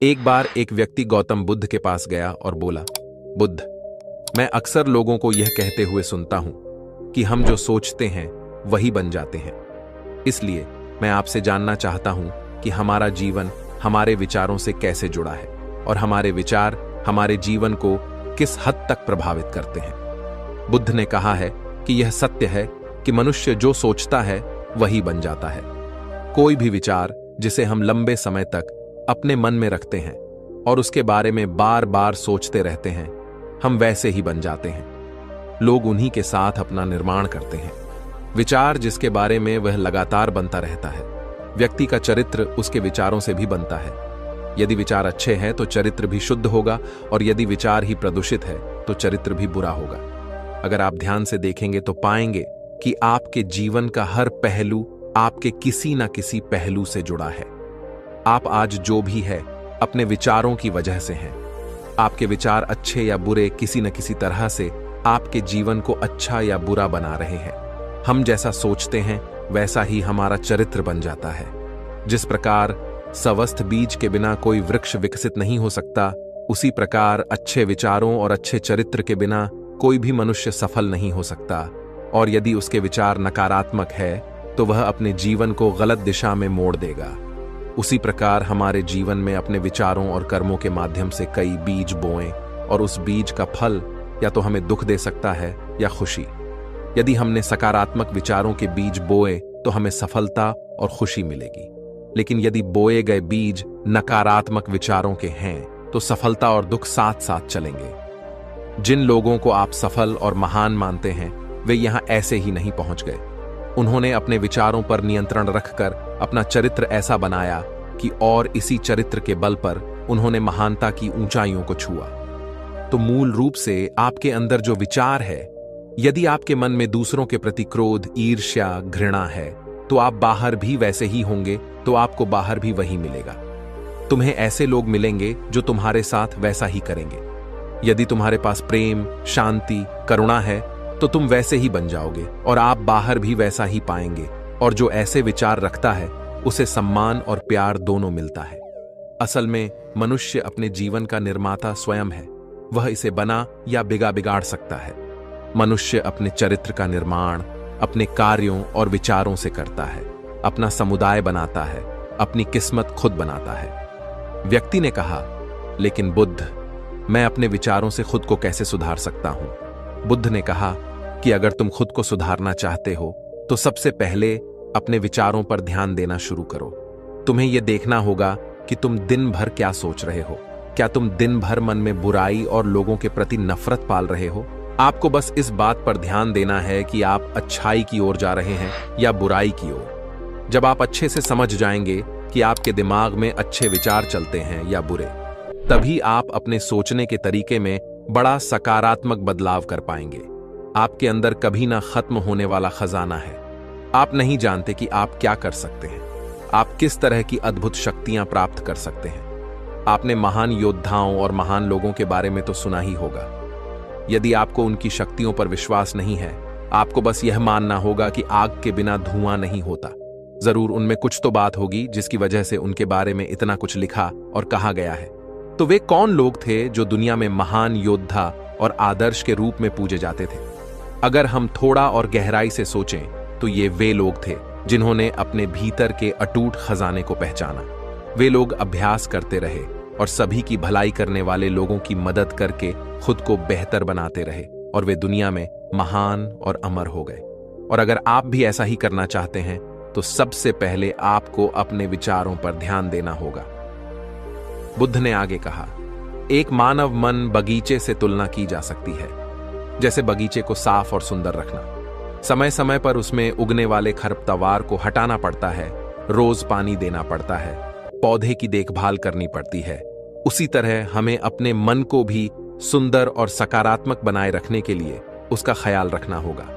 एक बार एक व्यक्ति गौतम बुद्ध के पास गया और बोला, बुद्ध, मैं अक्सर लोगों को यह कहते हुए सुनता हूं कि हम जो सोचते हैं वही बन जाते हैं। इसलिए मैं आपसे जानना चाहता हूं कि हमारा जीवन हमारे विचारों से कैसे जुड़ा है और हमारे विचार हमारे जीवन को किस हद तक प्रभावित करते हैं। बुद्ध ने कहा है कि यह सत्य है कि मनुष्य जो सोचता है वही बन जाता है। कोई भी विचार जिसे हम लंबे समय तक अपने मन में रखते हैं और उसके बारे में बार बार सोचते रहते हैं, हम वैसे ही बन जाते हैं। लोग उन्हीं के साथ अपना निर्माण करते हैं। विचार जिसके बारे में वह लगातार बनता रहता है। व्यक्ति का चरित्र उसके विचारों से भी बनता है। यदि विचार अच्छे हैं तो चरित्र भी शुद्ध होगा, और यदि विचार ही प्रदूषित है तो चरित्र भी बुरा होगा। अगर आप ध्यान से देखेंगे तो पाएंगे कि आपके जीवन का हर पहलू आपके किसी न किसी पहलू से जुड़ा है। आप आज जो भी है अपने विचारों की वजह से हैं। आपके विचार अच्छे या बुरे किसी न किसी तरह से आपके जीवन को अच्छा या बुरा बना रहे हैं। हम जैसा सोचते हैं वैसा ही हमारा चरित्र बन जाता है। जिस प्रकार स्वस्थ बीज के बिना कोई वृक्ष विकसित नहीं हो सकता, उसी प्रकार अच्छे विचारों और अच्छे चरित्र के बिना कोई भी मनुष्य सफल नहीं हो सकता। और यदि उसके विचार नकारात्मक है तो वह अपने जीवन को गलत दिशा में मोड़ देगा। उसी प्रकार हमारे जीवन में अपने विचारों और कर्मों के माध्यम से कई बीज बोएं, और उस बीज का फल या तो हमें दुख दे सकता है या खुशी। यदि हमने सकारात्मक विचारों के बीज बोए तो हमें सफलता और खुशी मिलेगी, लेकिन यदि बोए गए बीज नकारात्मक विचारों के हैं तो सफलता और दुख साथ साथ चलेंगे। जिन लोगों को आप सफल और महान मानते हैं वे यहां ऐसे ही नहीं पहुंच गए। उन्होंने अपने विचारों पर नियंत्रण रखकर अपना चरित्र ऐसा बनाया कि और इसी चरित्र के बल पर उन्होंने महानता की ऊंचाइयों को छुआ। तो मूल रूप से आपके अंदर जो विचार है, यदि आपके मन में दूसरों के प्रति क्रोध, ईर्ष्या, घृणा है तो आप बाहर भी वैसे ही होंगे, तो आपको बाहर भी वही मिलेगा। तुम्हें ऐसे लोग मिलेंगे जो तुम्हारे साथ वैसा ही करेंगे। यदि तुम्हारे पास प्रेम, शांति, करुणा है तो तुम वैसे ही बन जाओगे और आप बाहर भी वैसा ही पाएंगे। और जो ऐसे विचार रखता है उसे सम्मान और प्यार दोनों मिलता है। असल में मनुष्य अपने जीवन का निर्माता स्वयं है। वह इसे बना या बिगाड़ सकता है। मनुष्य अपने चरित्र का निर्माण अपने कार्यों और विचारों से करता है, अपना समुदाय बनाता है, अपनी किस्मत खुद बनाता है। व्यक्ति ने कहा, लेकिन बुद्ध, मैं अपने विचारों से खुद को कैसे सुधार सकता हूं? बुद्ध ने कहा कि अगर तुम खुद को सुधारना चाहते हो तो सबसे पहले अपने विचारों पर ध्यान देना शुरू करो। तुम्हें यह देखना होगा कि तुम दिन भर क्या सोच रहे हो। क्या तुम दिन भर मन में बुराई और लोगों के प्रति नफरत पाल रहे हो? आपको बस इस बात पर ध्यान देना है कि आप अच्छाई की ओर जा रहे हैं या बुराई की ओर। जब आप अच्छे से समझ जाएंगे कि आपके दिमाग में अच्छे विचार चलते हैं या बुरे, तभी आप अपने सोचने के तरीके में बड़ा सकारात्मक बदलाव कर पाएंगे। आपके अंदर कभी ना खत्म होने वाला खजाना है। आप नहीं जानते कि आप क्या कर सकते हैं, आप किस तरह की अद्भुत शक्तियां प्राप्त कर सकते हैं। आपने महान योद्धाओं और महान लोगों के बारे में तो सुना ही होगा। यदि आपको उनकी शक्तियों पर विश्वास नहीं है, आपको बस यह मानना होगा कि आग के बिना धुआं नहीं होता। जरूर उनमें कुछ तो बात होगी जिसकी वजह से उनके बारे में इतना कुछ लिखा और कहा गया है। तो वे कौन लोग थे जो दुनिया में महान योद्धा और आदर्श के रूप में पूजे जाते थे? अगर हम थोड़ा और गहराई से सोचें तो ये वे लोग थे जिन्होंने अपने भीतर के अटूट खजाने को पहचाना। वे लोग अभ्यास करते रहे और सभी की भलाई करने वाले लोगों की मदद करके खुद को बेहतर बनाते रहे, और वे दुनिया में महान और अमर हो गए। और अगर आप भी ऐसा ही करना चाहते हैं तो सबसे पहले आपको अपने विचारों पर ध्यान देना होगा। बुद्ध ने आगे कहा, एक मानव मन बगीचे से तुलना की जा सकती है। जैसे बगीचे को साफ और सुंदर रखना, समय समय पर उसमें उगने वाले खरपतवार को हटाना पड़ता है, रोज पानी देना पड़ता है, पौधे की देखभाल करनी पड़ती है। उसी तरह हमें अपने मन को भी सुंदर और सकारात्मक बनाए रखने के लिए उसका ख्याल रखना होगा।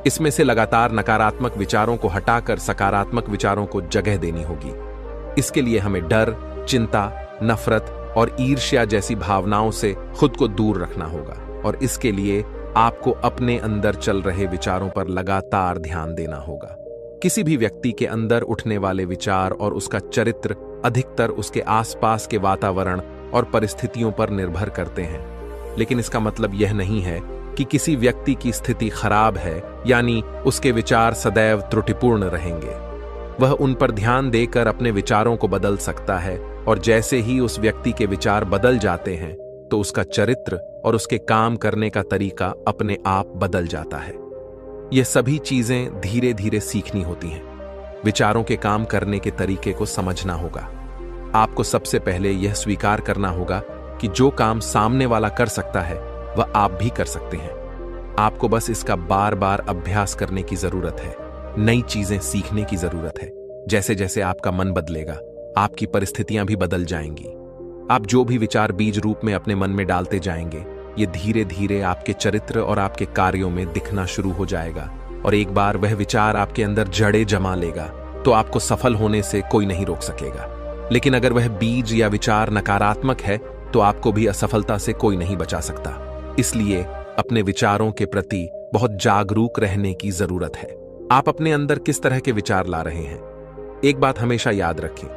इसमें से लगातार नकारात्मक विचारों को हटाकर सकारात्मक विचारों को जगह देनी होगी। इसके लिए हमें डर, चिंता, नफरत और ईर्ष्या जैसी भावनाओं से खुद को दूर रखना होगा, और इसके लिए आपको अपने अंदर चल रहे विचारों पर लगातार ध्यान देना होगा। किसी भी व्यक्ति के अंदर उठने वाले विचार और उसका चरित्र अधिकतर उसके आसपास के वातावरण और परिस्थितियों पर निर्भर करते हैं। लेकिन इसका मतलब यह नहीं है कि किसी व्यक्ति की स्थिति खराब है, यानी उसके विचार सदैव त्रुटिपूर्ण रहेंगे। वह उन पर ध्यान देकर अपने विचारों को बदल सकता है, और जैसे ही उस व्यक्ति के विचार बदल जाते हैं तो उसका चरित्र और उसके काम करने का तरीका अपने आप बदल जाता है। यह सभी चीजें धीरे धीरे सीखनी होती हैं। विचारों के काम करने के तरीके को समझना होगा। आपको सबसे पहले यह स्वीकार करना होगा कि जो काम सामने वाला कर सकता है वह आप भी कर सकते हैं। आपको बस इसका बार बार अभ्यास करने की जरूरत है। नई चीजें सीखने की जरूरत है। जैसे जैसे आपका मन बदलेगा, आपकी परिस्थितियां भी बदल जाएंगी। आप जो भी विचार बीज रूप में अपने मन में डालते जाएंगे, ये धीरे धीरे आपके चरित्र और आपके कार्यों में दिखना शुरू हो जाएगा। और एक बार वह विचार आपके अंदर जड़ें जमा लेगा तो आपको सफल होने से कोई नहीं रोक सकेगा। लेकिन अगर वह बीज या विचार नकारात्मक है तो आपको भी असफलता से कोई नहीं बचा सकता। इसलिए अपने विचारों के प्रति बहुत जागरूक रहने की जरूरत है। आप अपने अंदर किस तरह के विचार ला रहे हैं? एक बात हमेशा याद रखें,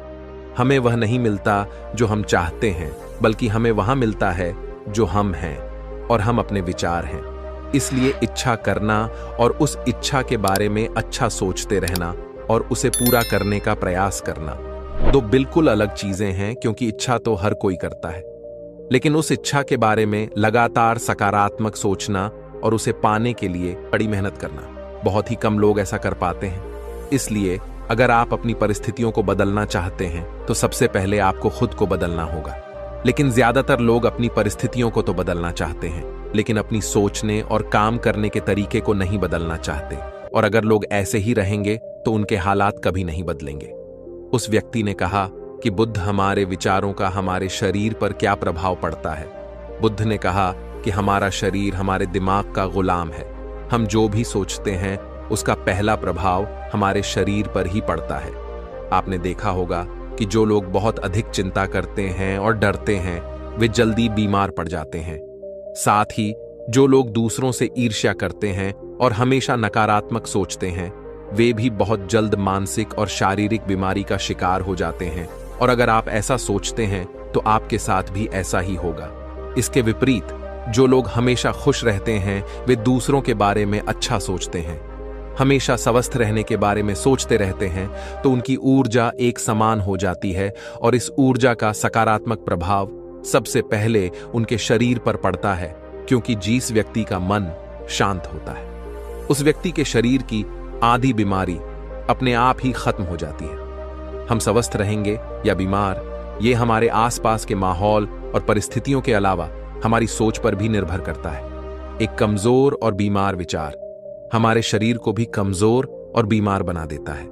हमें वह नहीं मिलता जो हम चाहते हैं, बल्कि हमें वहां मिलता है जो हम हैं, और हम अपने विचार हैं। इसलिए इच्छा करना और उस इच्छा के बारे में अच्छा सोचते रहना और उसे पूरा करने का प्रयास करना दो बिल्कुल अलग चीजें हैं। क्योंकि इच्छा तो हर कोई करता है, लेकिन उस इच्छा के बारे में लगातार सकारात्मक सोचना और उसे पाने के लिए बड़ी मेहनत करना, बहुत ही कम लोग ऐसा कर पाते हैं। इसलिए अगर आप अपनी परिस्थितियों को बदलना चाहते हैं तो सबसे पहले आपको खुद को बदलना होगा। लेकिन ज्यादातर लोग अपनी परिस्थितियों को तो बदलना चाहते हैं, लेकिन अपनी सोचने और काम करने के तरीके को नहीं बदलना चाहते। और अगर लोग ऐसे ही रहेंगे तो उनके हालात कभी नहीं बदलेंगे। उस व्यक्ति ने कहा कि बुद्ध, हमारे विचारों का हमारे शरीर पर क्या प्रभाव पड़ता है? बुद्ध ने कहा कि हमारा शरीर हमारे दिमाग का गुलाम है। हम जो भी सोचते हैं उसका पहला प्रभाव हमारे शरीर पर ही पड़ता है। आपने देखा होगा कि जो लोग बहुत अधिक चिंता करते हैं और डरते हैं वे जल्दी बीमार पड़ जाते हैं। साथ ही जो लोग दूसरों से ईर्ष्या करते हैं और हमेशा नकारात्मक सोचते हैं वे भी बहुत जल्द मानसिक और शारीरिक बीमारी का शिकार हो जाते हैं। और अगर आप ऐसा सोचते हैं तो आपके साथ भी ऐसा ही होगा। इसके विपरीत जो लोग हमेशा खुश रहते हैं वे दूसरों के बारे में अच्छा सोचते हैं, हमेशा स्वस्थ रहने के बारे में सोचते रहते हैं, तो उनकी ऊर्जा एक समान हो जाती है और इस ऊर्जा का सकारात्मक प्रभाव सबसे पहले उनके शरीर पर पड़ता है। क्योंकि जिस व्यक्ति का मन शांत होता है उस व्यक्ति के शरीर की आधी बीमारी अपने आप ही खत्म हो जाती है। हम स्वस्थ रहेंगे या बीमार, ये हमारे आसपास के माहौल और परिस्थितियों के अलावा हमारी सोच पर भी निर्भर करता है। एक कमजोर और बीमार विचार हमारे शरीर को भी कमजोर और बीमार बना देता है।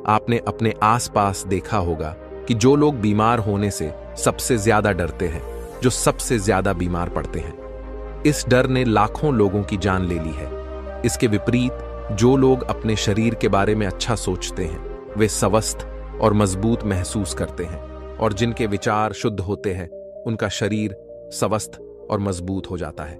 आपने अपने आसपास देखा होगा कि जो लोग बीमार होने से सबसे ज्यादा डरते हैं, जो सबसे ज्यादा बीमार पड़ते हैं। इस डर ने लाखों लोगों की जान ले ली है। इसके विपरीत जो लोग अपने शरीर के बारे में अच्छा सोचते हैं वे स्वस्थ और मजबूत महसूस करते हैं, और जिनके विचार शुद्ध होते हैं उनका शरीर स्वस्थ और मजबूत हो जाता है।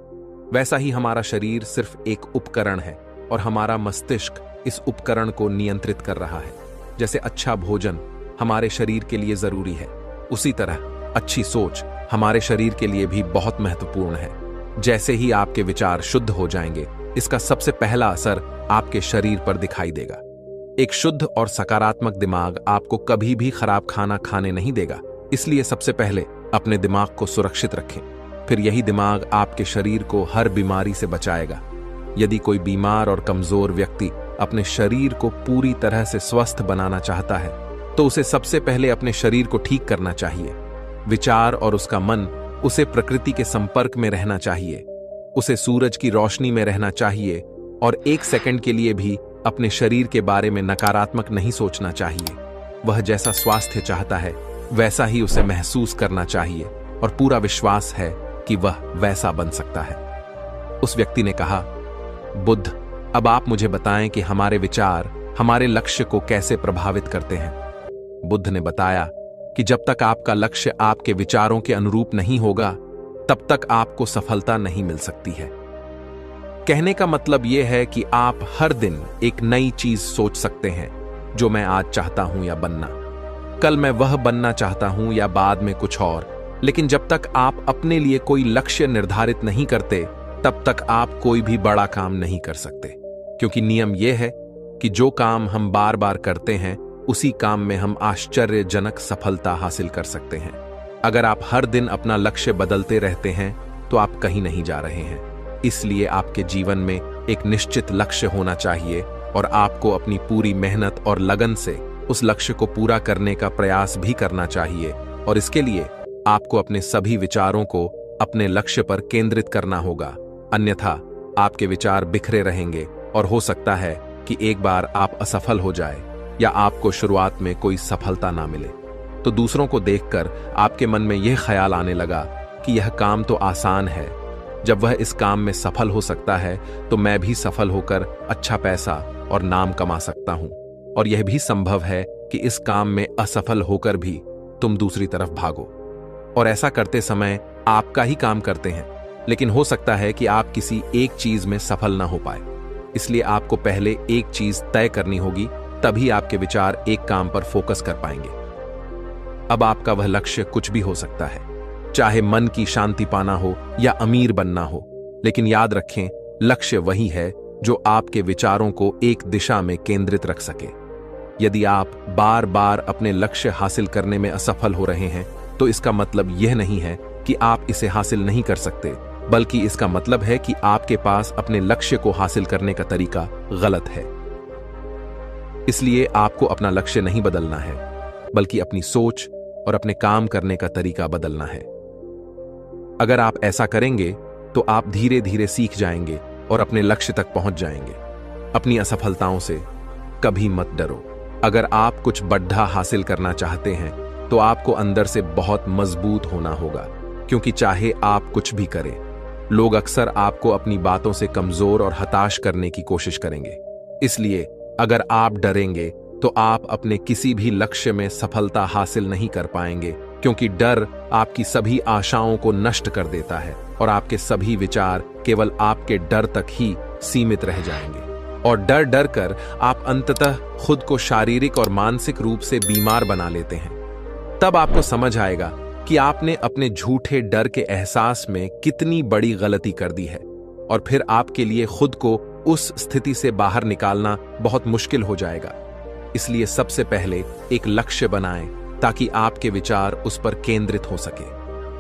वैसा ही हमारा शरीर सिर्फ एक उपकरण है और हमारा मस्तिष्क इस उपकरण को नियंत्रित कर रहा है। जैसे अच्छा भोजन हमारे शरीर के लिए जरूरी है, उसी तरह अच्छी सोच हमारे शरीर के लिए भी बहुत महत्वपूर्ण है। जैसे ही आपके विचार शुद्ध हो जाएंगे, इसका सबसे पहला असर आपके शरीर पर दिखाई देगा। एक शुद्ध और सकारात्मक दिमाग आपको कभी भी खराब खाना खाने नहीं देगा। इसलिए सबसे पहले अपने दिमाग को सुरक्षित रखें, फिर यही दिमाग आपके शरीर को हर बीमारी से बचाएगा। यदि कोई बीमार और कमजोर व्यक्ति अपने शरीर को पूरी तरह से स्वस्थ बनाना चाहता है तो उसे सबसे पहले अपने शरीर को ठीक करना चाहिए। विचार और उसका मन उसे प्रकृति के संपर्क में रहना चाहिए, उसे सूरज की रोशनी में रहना चाहिए और एक सेकंड के लिए भी अपने शरीर के बारे में नकारात्मक नहीं सोचना चाहिए। वह जैसा स्वास्थ्य चाहता है वैसा ही उसे महसूस करना चाहिए और पूरा विश्वास है कि वह वैसा बन सकता है। उस व्यक्ति ने कहा, बुद्ध, अब आप मुझे बताएं कि हमारे विचार हमारे लक्ष्य को कैसे प्रभावित करते हैं। बुद्ध ने बताया कि जब तक आपका लक्ष्य आपके विचारों के अनुरूप नहीं होगा तब तक आपको सफलता नहीं मिल सकती है। कहने का मतलब यह है कि आप हर दिन एक नई चीज सोच सकते हैं, जो मैं आज चाहता हूं या बनना। कल मैं वह बनना चाहता हूं या बाद में कुछ और। लेकिन जब तक आप अपने लिए कोई लक्ष्य निर्धारित नहीं करते, तब तक आप कोई भी बड़ा काम नहीं कर सकते। क्योंकि नियम यह है कि जो काम हम बार बार करते हैं, उसी काम में हम आश्चर्यजनक सफलता हासिल कर सकते हैं। अगर आप हर दिन अपना लक्ष्य बदलते रहते हैं, तो आप कहीं नहीं जा रहे हैं। इसलिए आपके जीवन में एक निश्चित लक्ष्य होना चाहिए और आपको अपनी पूरी मेहनत और लगन से उस लक्ष्य को पूरा करने का प्रयास भी करना चाहिए। और इसके लिए आपको अपने सभी विचारों को अपने लक्ष्य पर केंद्रित करना होगा। अन्यथा आपके विचार बिखरे रहेंगे और हो सकता है कि एक बार आप असफल हो जाए या आपको शुरुआत में कोई सफलता ना मिले। तो दूसरों को देखकर आपके मन में यह ख्याल आने लगा कि यह काम तो आसान है, जब वह इस काम में सफल हो सकता है तो मैं भी सफल होकर अच्छा पैसा और नाम कमा सकता हूं। और यह भी संभव है कि इस काम में असफल होकर भी तुम दूसरी तरफ भागो और ऐसा करते समय आपका ही काम करते हैं, लेकिन हो सकता है कि आप किसी एक चीज में सफल ना हो पाए। इसलिए आपको पहले एक चीज तय करनी होगी, तभी आपके विचार एक काम पर फोकस कर पाएंगे। अब आपका वह लक्ष्य कुछ भी हो सकता है, चाहे मन की शांति पाना हो या अमीर बनना हो। लेकिन याद रखें, लक्ष्य वही है जो आपके विचारों को एक दिशा में केंद्रित रख सके। यदि आप बार बार अपने लक्ष्य हासिल करने में असफल हो रहे हैं, तो इसका मतलब यह नहीं है कि आप इसे हासिल नहीं कर सकते, बल्कि इसका मतलब है कि आपके पास अपने लक्ष्य को हासिल करने का तरीका गलत है। इसलिए आपको अपना लक्ष्य नहीं बदलना है, बल्कि अपनी सोच और अपने काम करने का तरीका बदलना है। अगर आप ऐसा करेंगे तो आप धीरे धीरे सीख जाएंगे और अपने लक्ष्य तक पहुंच जाएंगे। अपनी असफलताओं से कभी मत डरो। अगर आप कुछ बड़ा हासिल करना चाहते हैं, तो आपको अंदर से बहुत मजबूत होना होगा, क्योंकि चाहे आप कुछ भी करें, लोग अक्सर आपको अपनी बातों से कमजोर और हताश करने की कोशिश करेंगे। इसलिए अगर आप डरेंगे तो आप अपने किसी भी लक्ष्य में सफलता हासिल नहीं कर पाएंगे, क्योंकि डर आपकी सभी आशाओं को नष्ट कर देता है और आपके सभी विचार केवल आपके डर तक ही सीमित रह जाएंगे। और डर डर कर आप अंततः खुद को शारीरिक और मानसिक रूप से बीमार बना लेते हैं। तब आपको समझ आएगा कि आपने अपने झूठे डर के एहसास में कितनी बड़ी गलती कर दी है, और फिर आपके लिए खुद को उस स्थिति से बाहर निकालना बहुत मुश्किल हो जाएगा। इसलिए सबसे पहले एक लक्ष्य बनाएं, ताकि आपके विचार उस पर केंद्रित हो सके।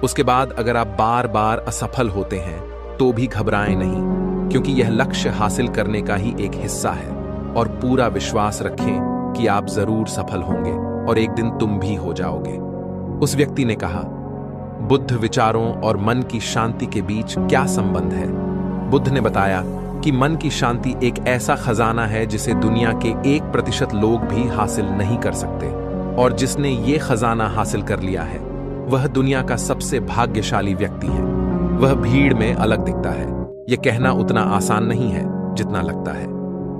उसके बाद अगर आप बार बार असफल होते हैं, तो भी घबराएं नहीं, क्योंकि यह लक्ष्य हासिल करने का ही एक हिस्सा है। और पूरा विश्वास रखें कि आप जरूर सफल होंगे और एक दिन तुम भी हो जाओगे। उस व्यक्ति ने कहा, बुद्ध विचारों और मन की शांति के बीच क्या संबंध है? बुद्ध ने बताया कि मन की शांति एक ऐसा खजाना है जिसे दुनिया के 1% लोग भी हासिल नहीं कर सकते, और जिसने ये खजाना हासिल कर लिया है, वह दुनिया का सबसे भाग्यशाली व्यक्ति है। वह भीड़ में अलग दिखता है। यह कहना उतना आसान नहीं है जितना लगता है।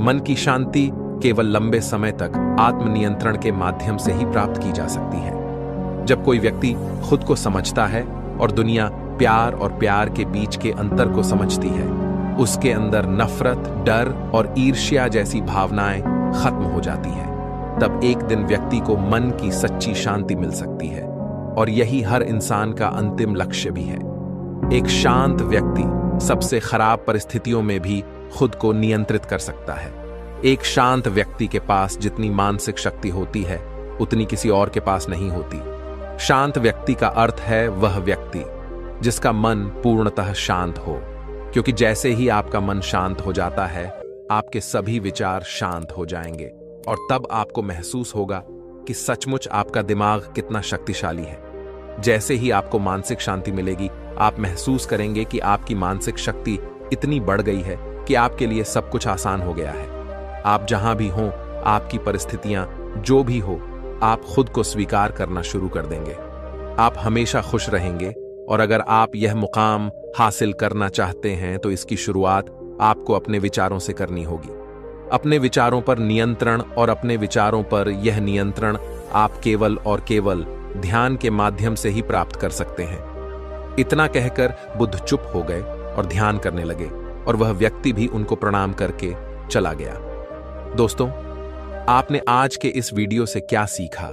मन की शांति केवल लंबे समय तक आत्मनियंत्रण के माध्यम से ही प्राप्त की जा सकती है। जब कोई व्यक्ति खुद को समझता है और दुनिया प्यार और प्यार के बीच के अंतर को समझती है, उसके अंदर नफरत, डर और ईर्ष्या जैसी भावनाएं खत्म हो जाती हैं। तब एक दिन व्यक्ति को मन की सच्ची शांति मिल सकती है, और यही हर इंसान का अंतिम लक्ष्य भी है। एक शांत व्यक्ति सबसे खराब परिस्थितियों में भी खुद को नियंत्रित कर सकता है। एक शांत व्यक्ति के पास जितनी मानसिक शक्ति होती है, उतनी किसी और के पास नहीं होती। शांत व्यक्ति का अर्थ है वह व्यक्ति जिसका मन पूर्णतः शांत हो, क्योंकि जैसे ही आपका मन शांत हो जाता है, आपके सभी विचार शांत हो जाएंगे, और तब आपको महसूस होगा कि सचमुच आपका दिमाग कितना शक्तिशाली है। जैसे ही आपको मानसिक शांति मिलेगी, आप महसूस करेंगे कि आपकी मानसिक शक्ति इतनी बढ़ गई है कि आपके लिए सब कुछ आसान हो गया है। आप जहां भी हों, आपकी परिस्थितियां जो भी हो, आप खुद को स्वीकार करना शुरू कर देंगे। आप हमेशा खुश रहेंगे, और अगर आप यह मुकाम हासिल करना चाहते हैं, तो इसकी शुरुआत आपको अपने विचारों से करनी होगी। अपने विचारों पर नियंत्रण, और अपने विचारों पर यह नियंत्रण आप केवल और केवल ध्यान के माध्यम से ही प्राप्त कर सकते हैं। इतना कहकर बुद्ध चुप हो गए और ध्यान करने लगे, और वह व्यक्ति भी उनको प्रणाम करके चला गया। दोस्तों, आपने आज के इस वीडियो से क्या सीखा,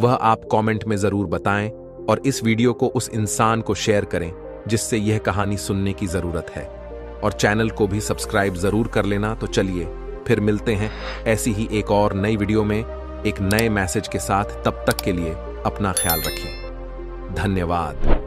वह आप कमेंट में जरूर बताएं और इस वीडियो को उस इंसान को शेयर करें जिससे यह कहानी सुनने की जरूरत है। और चैनल को भी सब्सक्राइब जरूर कर लेना। तो चलिए फिर मिलते हैं ऐसी ही एक और नई वीडियो में एक नए मैसेज के साथ। तब तक के लिए अपना ख्याल रखें। धन्यवाद।